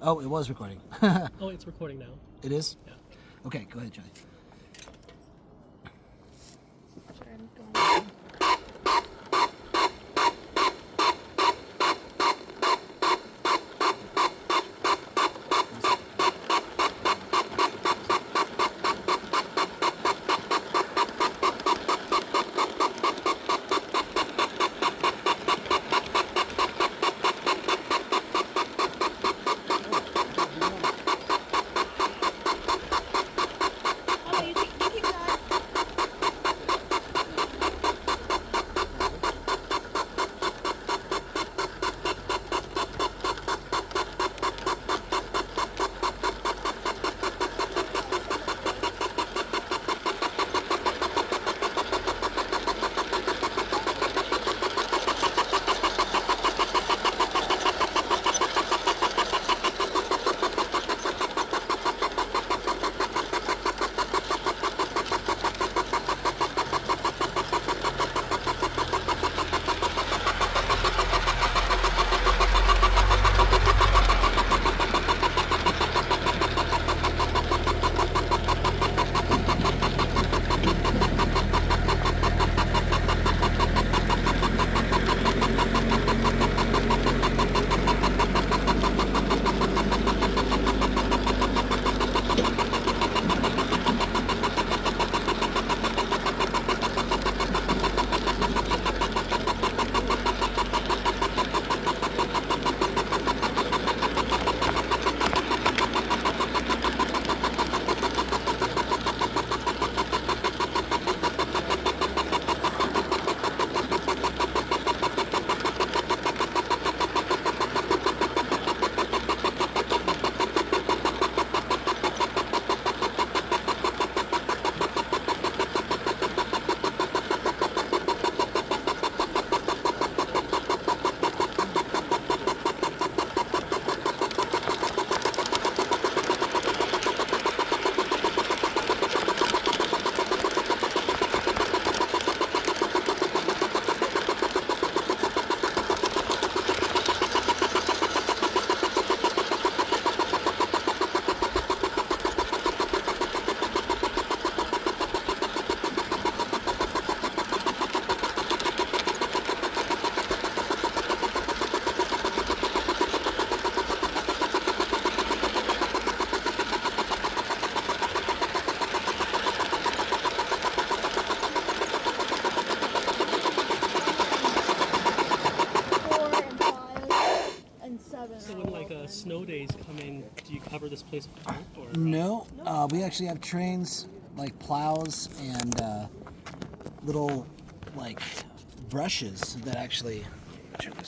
Oh, it was recording. Oh, it's recording now. It is? Yeah. Okay, go ahead, Johnny. Oh, you keep going. So when like snow days come in, do you cover this place with tarp or? No, we actually have trains, like plows and little, like, brushes that actually. Check this